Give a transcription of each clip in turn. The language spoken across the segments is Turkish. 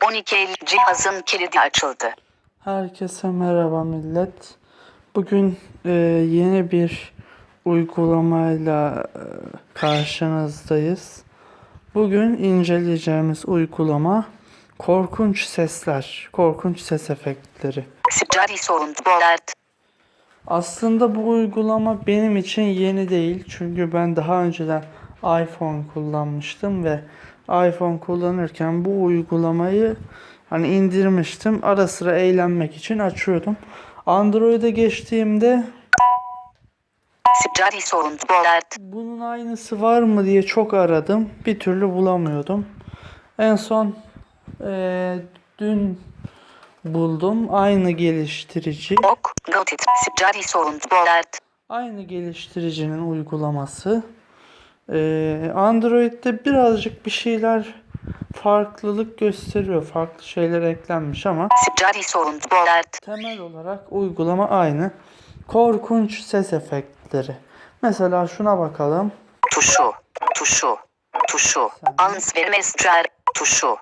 12.50 cihazın kilidi açıldı. Herkese merhaba millet. Bugün yeni bir uygulamayla karşınızdayız. Bugün inceleyeceğimiz uygulama korkunç sesler, korkunç ses efektleri. Ticari sorun Bollard. Aslında bu uygulama benim için yeni değil. Çünkü ben daha önceden iPhone kullanmıştım ve iPhone kullanırken bu uygulamayı indirmiştim. Ara sıra eğlenmek için açıyordum. Android'e geçtiğimde Ticari sorun Bollard. bunun aynısı var mı diye çok aradım. Bir türlü bulamıyordum. En son dün buldum. Aynı geliştirici. Ok, Gotit. Ticari sorun Bollard. Aynı geliştiricinin uygulaması. Android'de birazcık bir şeyler farklılık gösteriyor. Farklı şeyler eklenmiş ama Ticari sorun Bollard. temel olarak uygulama aynı. Korkunç ses efektleri. Mesela şuna bakalım. Tuşu. Tuşu. Tuşu. Ans ve mescer. Tuşu.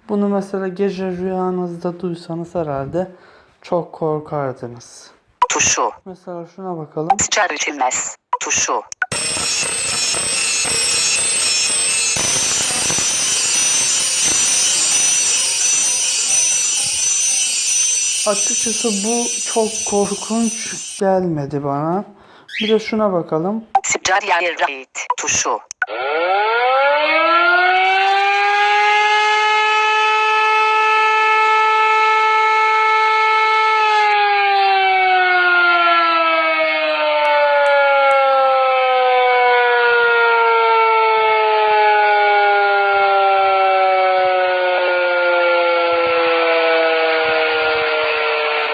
Bunu mesela gece rüyanızda duysanız herhalde çok korkardınız. Tuşu. Mesela şuna bakalım. Sıçar içilmez. Tuşu. Açıkçası bu çok korkunç gelmedi bana. Bir de şuna bakalım. Sıçar yer tuşu.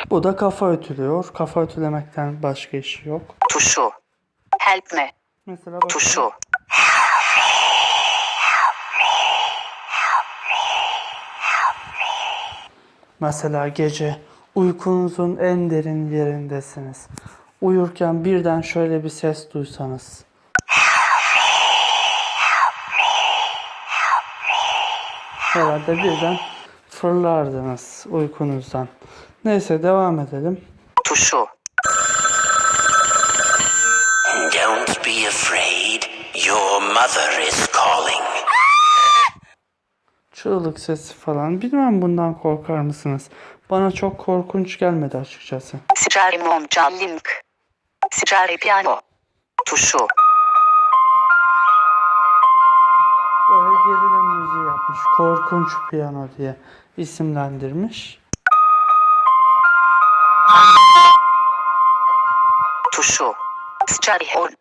Bu da kafa ötülüyor. Kafa ötülemekten başka işi yok. Tuşu. Help me. Mesela bakalım. Tuşu. Mesela gece uykunuzun en derin yerindesiniz. Uyurken birden şöyle bir ses duysanız. Herhalde birden fırlardınız uykunuzdan. Neyse devam edelim. Tuşu. Don't be afraid. Your mother is calling. Çığlık sesi falan. Bilmem bundan korkar mısınız? Bana çok korkunç gelmedi açıkçası. Sıçar monca link. Sıçar piano. Tuşu. Böyle gerilim müziği yapmış. Korkunç piyano diye isimlendirmiş. Tuşu. Sıçar horn.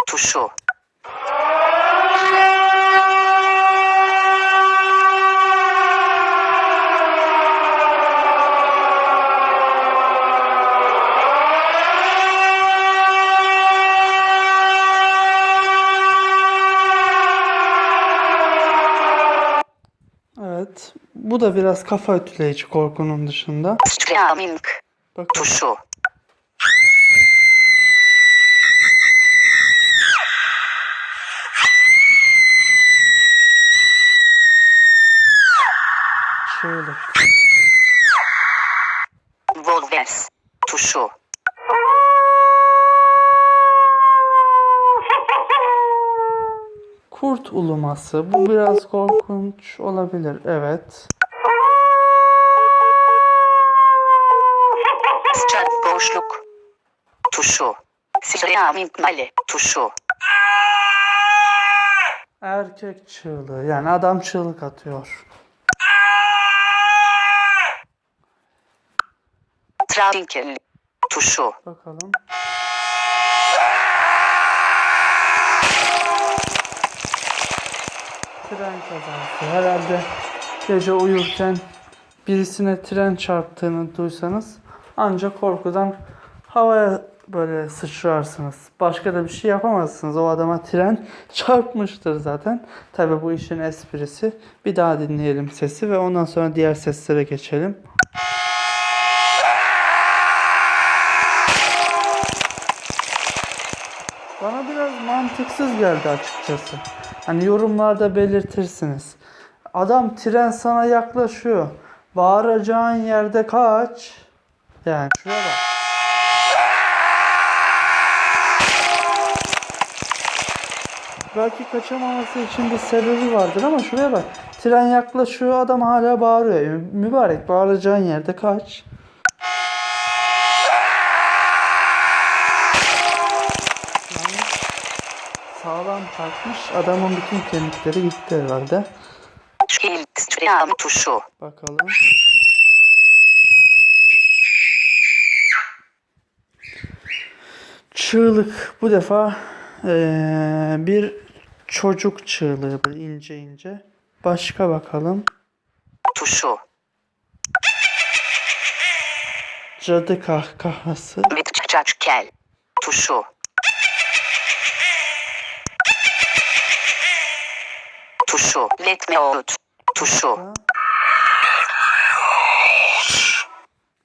Tuşu. Evet. Bu da biraz kafa ütüleyici korkunun dışında. Streaming. Bakın. Tuşu. Çığlık. Volves. Tuşu. Kurt uluması. Bu biraz korkunç olabilir. Evet. Sıçar boşluk. Tuşu. Streaming mali. Tuşu. Erkek çığlığı. Yani adam çığlık atıyor. Travinkel. Tuşu. Bakalım. Tren kazası. Herhalde gece uyurken birisine tren çarptığını duysanız ancak korkudan havaya böyle sıçrarsınız. Başka da bir şey yapamazsınız. O adama tren çarpmıştır zaten. Tabi bu işin esprisi. Bir daha dinleyelim sesi ve ondan sonra diğer seslere geçelim. Bana biraz mantıksız geldi açıkçası. Hani yorumlarda belirtirsiniz. Adam tren sana yaklaşıyor. Bağıracağın yerde kaç. Yani şuraya bak. Belki kaçamaması için bir sebebi vardır ama şuraya bak. Tren yaklaşıyor, adam hala bağırıyor. Mübarek, bağıracağın yerde kaç. Yani sağlam çarpmış, adamın bütün kemikleri gitti herhalde. Hilstram tuşu. Bakalım. Çığlık bu defa bir çocuk çığlığı, böyle ince ince. Başka bakalım. Tuşu. Cadı kahkahası. Mitçaçkel. Tuşu. Tuşu. Let me out. Tuşu.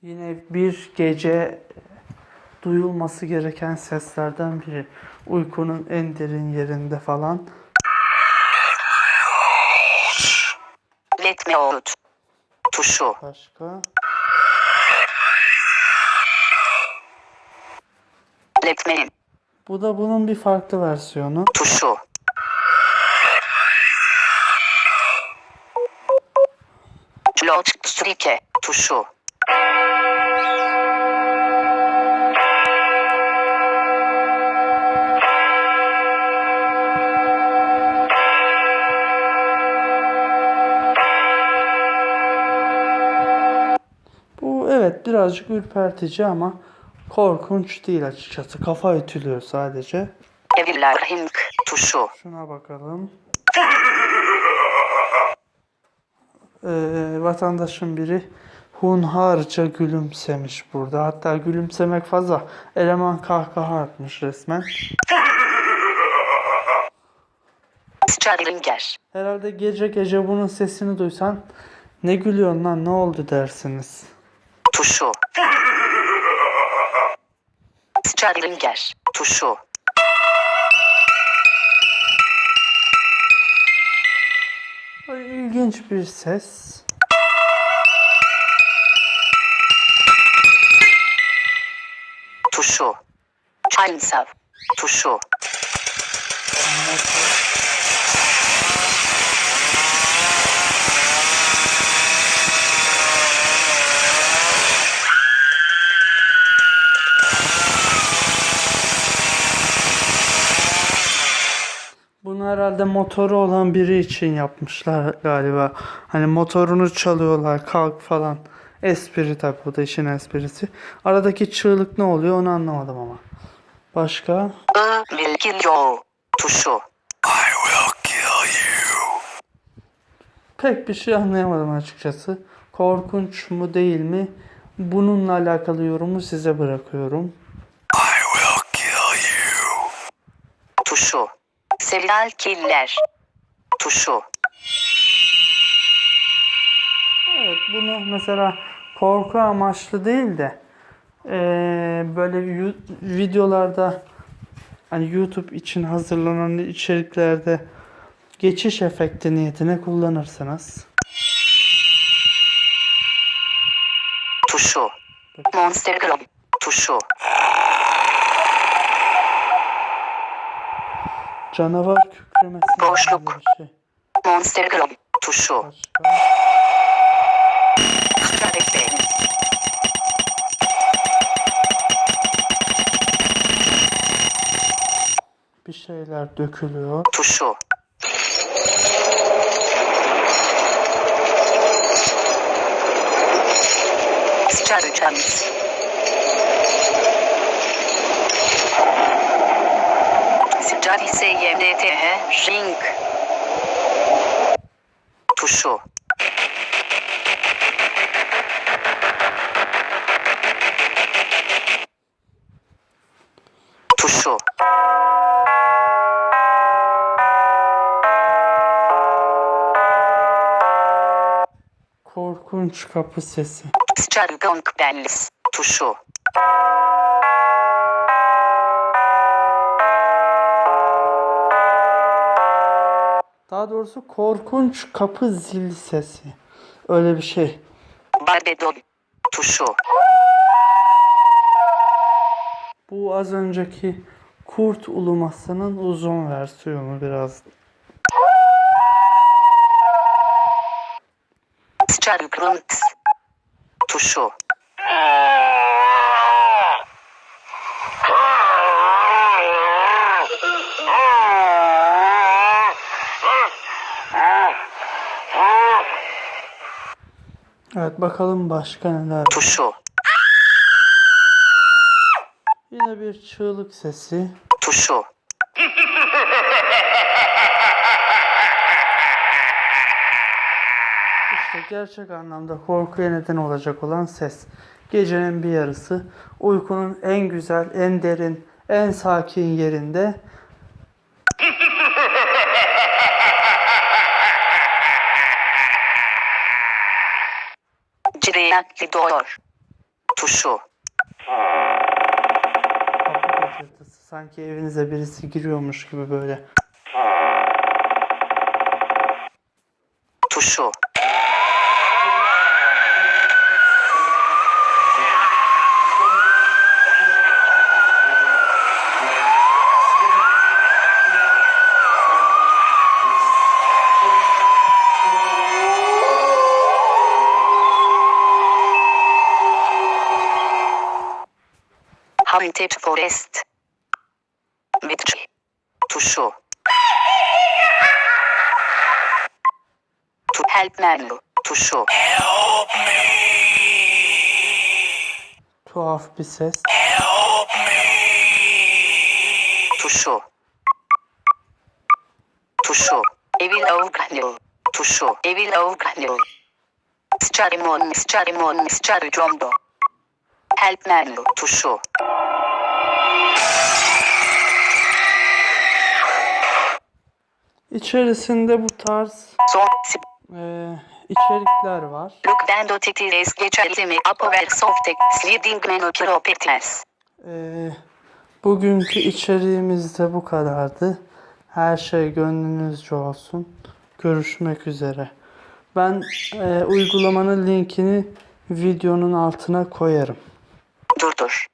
Yine bir gece duyulması gereken seslerden biri. Uykunun en derin yerinde falan. Let me out. Tuşu. Başka. Let me in. Bu da bunun bir farklı versiyonu. Tuşu. Lodstrike. Tuşu. Bu evet birazcık ürpertici ama korkunç değil açıkçası. Kafa ütülüyor sadece. Eviller hink. Tuşu. Şuna bakalım. Vatandaşın biri hunharca gülümsemiş burada. Hatta gülümsemek fazla. Eleman kahkaha atmış resmen. Scharlinger. Herhalde gece gece bunun sesini duysan ne gülüyorsun lan ne oldu dersiniz. Tuşu. Scharlinger. Tuşu. Böyle ilginç bir ses. Tuşu. Chainsaw. Tuşu. Bunu herhalde motoru olan biri için yapmışlar galiba. Hani motorunu çalıyorlar kalk falan. Espri tabi bu da işin esprisi. Aradaki çığlık ne oluyor onu anlamadım ama. Başka? I will kill you. Tuşu. I will kill you. Pek bir şey anlayamadım açıkçası. Korkunç mu değil mi? Bununla alakalı yorumu size bırakıyorum. I will kill you. Tuşu. Serial killer. Tuşu. Evet bunu mesela korku amaçlı değil de böyle videolarda hani YouTube için hazırlanan içeriklerde geçiş efekti niyetine kullanırsınız. Tuşu. Monster Gram. Tuşu. Canavar kükremesi. Boşluk. gibi bir şey. Monster Gram. Tuşu. Başka? Strike. Bir şeyler dökülüyor. Tuşu. Characters. Sicarise YNTH Ring. Tuşu. Tuşu. Korkunç kapı sesi. Scargong bellis. Tuşu. Daha doğrusu korkunç kapı zil sesi. Öyle bir şey. Barbedol. Tuşu. Bu az önceki kurt ulumasının uzun versiyonu biraz. Scargrunts. Tuşu. Evet, bakalım başka neler var. Tuşu. Yine bir çığlık sesi. Tuşu. İşte gerçek anlamda korkuya neden olacak olan ses. Gecenin bir yarısı uykunun en güzel, en derin, en sakin yerinde Cireyakli doğur. Tuşu. kapı gıcırtısı. Sanki evinize birisi giriyormuş gibi böyle. Tuşu. Haunted Forest. Witch. Tuşu. To help menu. Tuşu. Tuhaf bir ses. Tuşu. Tuşu. Evil Organio. Tuşu. Evil Organio. Scarimon. Scarimon. Scaricombo. Help menu. Tuşu. İçerisinde bu tarz Son. içerikler var. Look vendo titires geçerli apover softek. Sliding menu properties. Bugünkü içeriğimiz de bu kadardı. Her şey gönlünüzce olsun. Görüşmek üzere. Ben uygulamanın linkini videonun altına koyarım. Durdur.